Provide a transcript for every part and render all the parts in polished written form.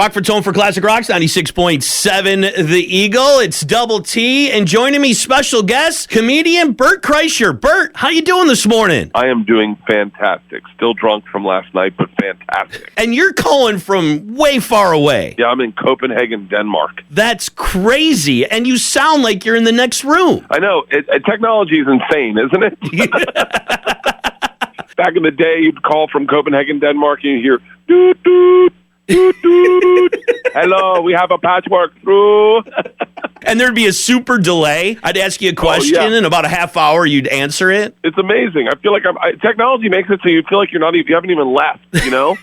Rockford's home for classic rocks, 96.7 The Eagle. It's Double T, and joining me, special guest, comedian Bert Kreischer. Bert, how you doing this morning? I am doing fantastic. Still drunk from last night, but fantastic. And you're calling from way far away. Yeah, I'm in Copenhagen, Denmark. That's crazy, and you sound like you're in the next room. I know. Technology is insane, isn't it? Back in the day, you'd call from Copenhagen, Denmark, and you'd hear, doot, doot, doot, doot. Hello, we have a patchwork through. And there'd be a super delay. I'd ask you a question, in about a half hour, you'd answer it. It's amazing. I feel like technology makes it so you feel like you haven't even left, you know?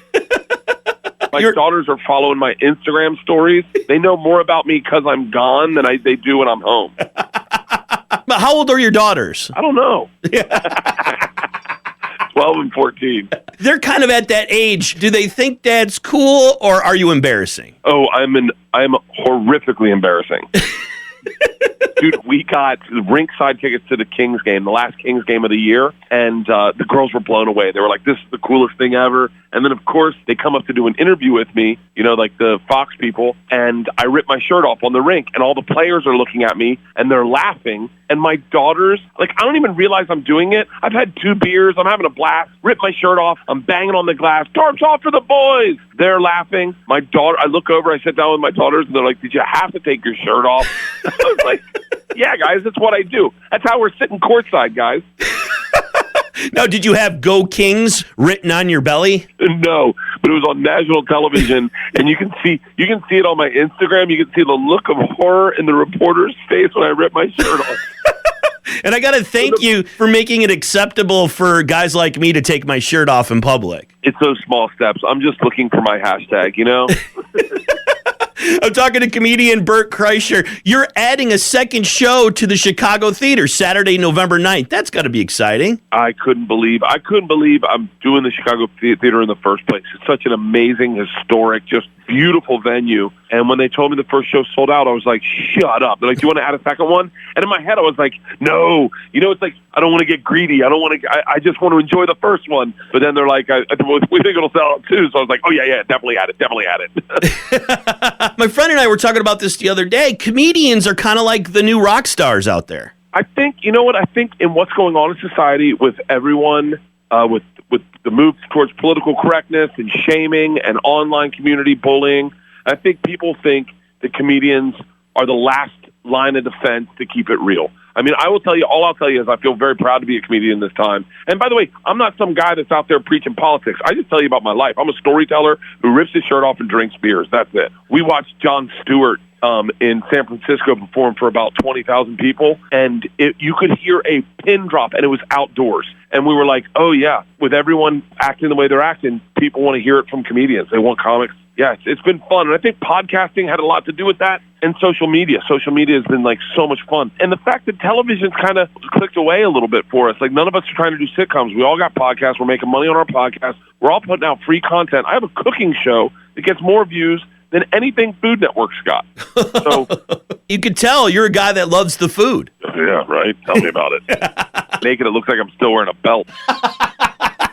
My daughters are following my Instagram stories. They know more about me because I'm gone than they do when I'm home. But how old are your daughters? I don't know. 12 and 14. They're kind of at that age. Do they think Dad's cool, or are you embarrassing? Oh, I'm horrifically embarrassing. Dude, we got rinkside tickets to the Kings game, the last Kings game of the year, and the girls were blown away. They were like, this is the coolest thing ever. And then, of course, they come up to do an interview with me, you know, like the Fox people, and I rip my shirt off on the rink, and all the players are looking at me, and they're laughing. And my daughters, like, I don't even realize I'm doing it. I've had 2 beers. I'm having a blast. Rip my shirt off. I'm banging on the glass. Tarps off for the boys. They're laughing. My daughter, I look over, I sit down with my daughters, and they're like, did you have to take your shirt off? I was like, yeah, guys, that's what I do. That's how we're sitting courtside, guys. Now, did you have Go Kings written on your belly? No, but it was on national television, and you can see it on my Instagram. You can see the look of horror in the reporter's face when I ripped my shirt off. And I got to thank you for making it acceptable for guys like me to take my shirt off in public. It's those small steps. I'm just looking for my hashtag, you know? I'm talking to comedian Bert Kreischer. You're adding a second show to the Chicago Theater Saturday, November 9th. That's got to be exciting. I couldn't believe I'm doing the Chicago Theater in the first place. It's such an amazing, historic, just beautiful venue. And when they told me the first show sold out, I was like, shut up. They're like, do you want to add a second one? And in my head, I was like, no. You know, it's like, I don't want to get greedy. I just want to enjoy the first one. But then they're like, we think it'll sell out too. So I was like, oh, yeah, definitely add it. My friend and I were talking about this the other day. Comedians are kind of like the new rock stars out there. I think, you know what? I think in what's going on in society with everyone, with the move towards political correctness and shaming and online community bullying, I think people think that comedians are the last line of defense to keep it real. I mean, all I'll tell you is I feel very proud to be a comedian this time. And by the way, I'm not some guy that's out there preaching politics. I just tell you about my life. I'm a storyteller who rips his shirt off and drinks beers. That's it. We watched Jon Stewart in San Francisco perform for about 20,000 people, and you could hear a pin drop, and it was outdoors. And we were like, oh, yeah, with everyone acting the way they're acting, people want to hear it from comedians. They want comics. Yeah, it's been fun. And I think podcasting had a lot to do with that, and social media. Social media has been, like, so much fun. And the fact that television's kind of clicked away a little bit for us. Like, none of us are trying to do sitcoms. We all got podcasts. We're making money on our podcasts. We're all putting out free content. I have a cooking show that gets more views than anything Food Network's got. So you could tell you're a guy that loves the food. Yeah, right. Tell me about it. Naked, it looks like I'm still wearing a belt.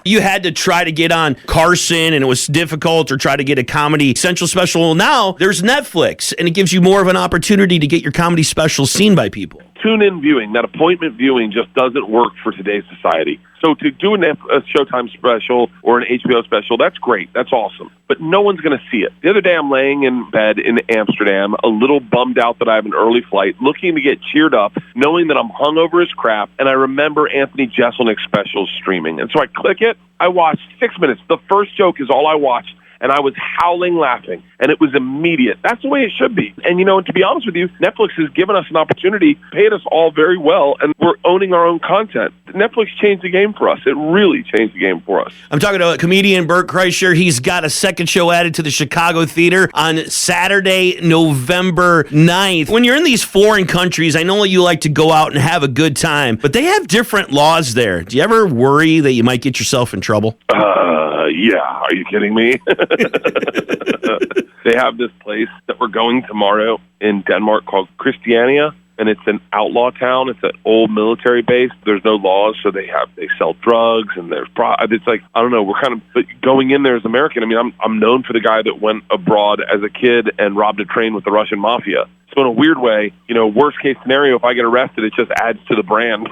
You had to try to get on Carson, and it was difficult, or try to get a Comedy Central special. Well, now there's Netflix, and it gives you more of an opportunity to get your comedy special seen by people. Tune-in viewing, that appointment viewing just doesn't work for today's society. So to do a Showtime special or an HBO special, that's great. That's awesome. But no one's going to see it. The other day, I'm laying in bed in Amsterdam, a little bummed out that I have an early flight, looking to get cheered up, knowing that I'm hungover as crap, and I remember Anthony Jeselnik's special streaming. And so I click it. I watched 6 minutes. The first joke is all I watched. And I was howling laughing, and it was immediate. That's the way it should be. And, you know, to be honest with you, Netflix has given us an opportunity, paid us all very well, and we're owning our own content. Netflix changed the game for us. It really changed the game for us. I'm talking to comedian Bert Kreischer. He's got a second show added to the Chicago Theater on Saturday, November 9th. When you're in these foreign countries, I know you like to go out and have a good time, but they have different laws there. Do you ever worry that you might get yourself in trouble? Yeah. Are you kidding me? They have this place that we're going tomorrow in Denmark called Christiania. and it's an outlaw town. It's an old military base. There's no laws, so they sell drugs, and it's like, I don't know. We're kind of, but going in there as American. I mean, I'm known for the guy that went abroad as a kid and robbed a train with the Russian mafia. So in a weird way, worst case scenario, if I get arrested, it just adds to the brand.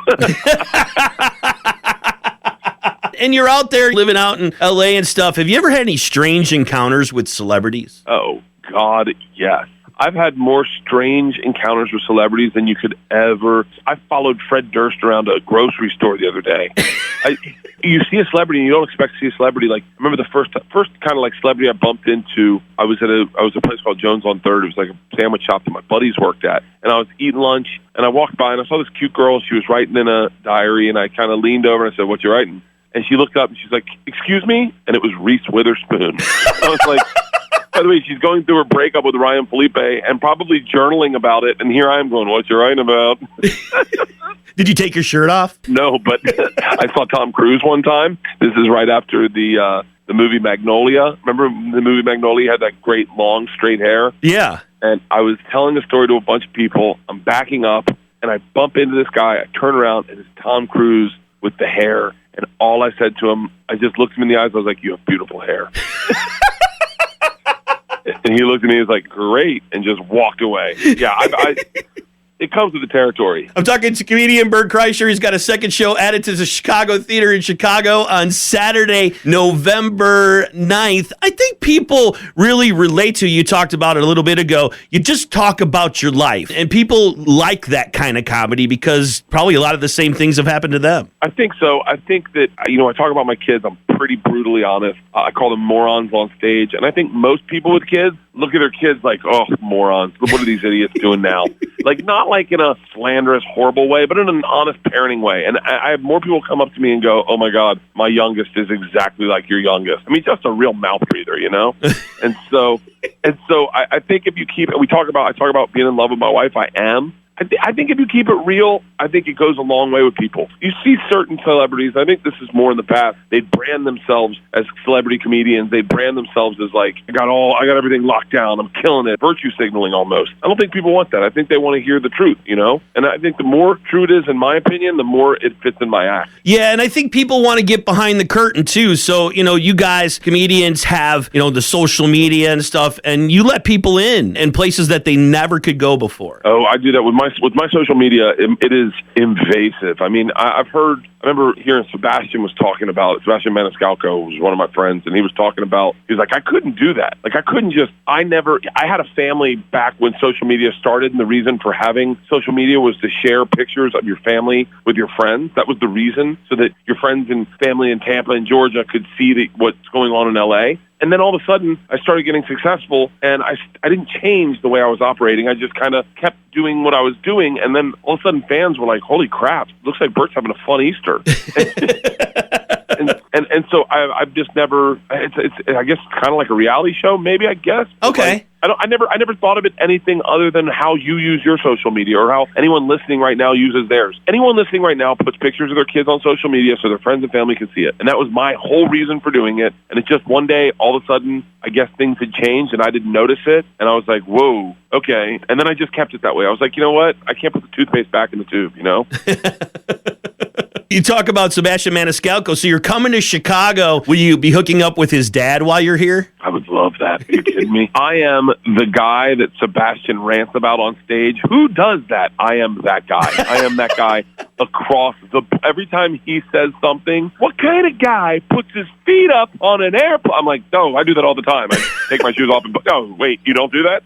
And you're out there living out in L.A. and stuff. Have you ever had any strange encounters with celebrities? Oh, God, yes. I've had more strange encounters with celebrities than you could ever. I followed Fred Durst around a grocery store the other day. You see a celebrity and you don't expect to see a celebrity. Like, I remember the first kind of like celebrity I bumped into. I was at a place called Jones on 3rd. It was like a sandwich shop that my buddies worked at. And I was eating lunch and I walked by and I saw this cute girl. She was writing in a diary and I kind of leaned over and I said, "What you writing?" And she looked up and she's like, "Excuse me?" And it was Reese Witherspoon. I was like, by the way, she's going through her breakup with Ryan Felipe and probably journaling about it. And here I am going, "What you writing about?" Did you take your shirt off? No, but I saw Tom Cruise one time. This is right after the movie Magnolia. Remember the movie Magnolia had that great long straight hair? Yeah. And I was telling a story to a bunch of people. I'm backing up and I bump into this guy. I turn around and it's Tom Cruise with the hair. And all I said to him, I just looked him in the eyes. I was like, "You have beautiful hair." And he looked at me and was like, "Great," and just walked away. Yeah, it comes with the territory. I'm talking to comedian Bert Kreischer. He's got a second show added to the Chicago Theater in Chicago on Saturday, November 9th. I think people really relate to you. Talked about it a little bit ago. You just talk about your life, and people like that kind of comedy because probably a lot of the same things have happened to them. I think so. I think that, I talk about my kids. I'm pretty brutally honest. I call them morons on stage. And I think most people with kids look at their kids like, "Oh, morons. What are these idiots doing now?" Like, not like in a slanderous, horrible way, but in an honest parenting way. And I have more people come up to me and go, "Oh my God, my youngest is exactly like your youngest." I mean, just a real mouth breather, And so I think if you keep it, I talk about being in love with my wife. I am. I think if you keep it real, I think it goes a long way with people. You see certain celebrities, I think this is more in the past, they brand themselves as celebrity comedians. They brand themselves as like, I got everything locked down. I'm killing it. Virtue signaling almost. I don't think people want that. I think they want to hear the truth, And I think the more true it is, in my opinion, the more it fits in my act. Yeah, and I think people want to get behind the curtain too. So, you guys, comedians have, the social media and stuff, and you let people in places that they never could go before. Oh, I do that with my social media. It is invasive. I mean, I remember hearing Sebastian Maniscalco was one of my friends, and he was talking about, he was like, I couldn't do that. Like, I had a family back when social media started, and the reason for having social media was to share pictures of your family with your friends. That was the reason, so that your friends and family in Tampa and Georgia could see what's going on in L.A., and then all of a sudden, I started getting successful, and I didn't change the way I was operating. I just kind of kept doing what I was doing, and then all of a sudden, fans were like, "Holy crap, looks like Bert's having a fun Easter." and so I've just never. It's I guess kind of like a reality show, maybe. I guess. Okay. I never thought of it anything other than how you use your social media or how anyone listening right now uses theirs. Anyone listening right now puts pictures of their kids on social media so their friends and family can see it. And that was my whole reason for doing it. And it's just one day, all of a sudden, I guess things had changed and I didn't notice it. And I was like, whoa, okay. And then I just kept it that way. I was like, you know what? I can't put the toothpaste back in the tube, You talk about Sebastian Maniscalco. So you're coming to Chicago. Will you be hooking up with his dad while you're here? I would love that. Are you kidding me? I am the guy that Sebastian rants about on stage. Who does that? I am that guy. I am that guy across every time he says something, what kind of guy puts his feet up on an airplane? I'm like, no, I do that all the time. I take my shoes off and, oh, wait, you don't do that?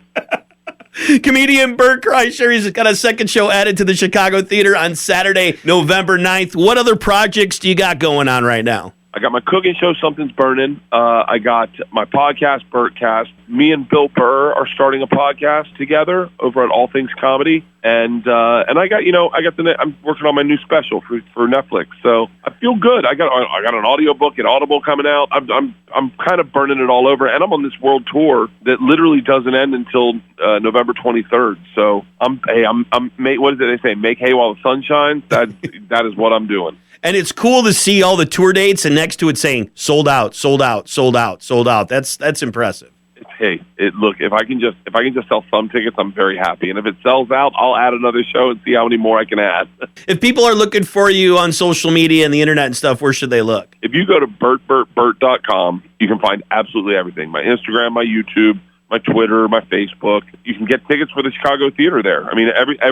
Comedian Bert Kreischer, he's got a second show added to the Chicago Theater on Saturday, November 9th. What other projects do you got going on right now? I got my cooking show, Something's Burning. I got my podcast, Bertcast. Me and Bill Burr are starting a podcast together over at All Things Comedy, and I got I'm working on my new special for Netflix. So I feel good. I got an audiobook at Audible coming out. I'm kind of burning it all over, and I'm on this world tour that literally doesn't end until November 23rd. So what is it they say? Make hay while the sun shines. That is what I'm doing. And it's cool to see all the tour dates and next to it saying sold out, sold out, sold out, sold out. That's impressive. hey, look, if I can just sell some tickets, I'm very happy. And if it sells out, I'll add another show and see how many more I can add. If people are looking for you on social media and the internet and stuff, where should they look? If you go to bertbertbert.com, you can find absolutely everything. My Instagram, my YouTube, my Twitter, my Facebook. You can get tickets for the Chicago Theater there. I mean,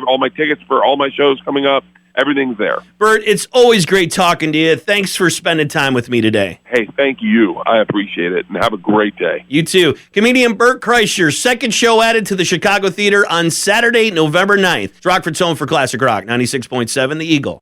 all my tickets for all my shows coming up, everything's there. Bert, it's always great talking to you. Thanks for spending time with me today. Hey, thank you. I appreciate it, and have a great day. You too. Comedian Bert Kreischer, second show added to the Chicago Theater on Saturday, November 9th. It's Rockford's home for classic rock, 96.7 The Eagle.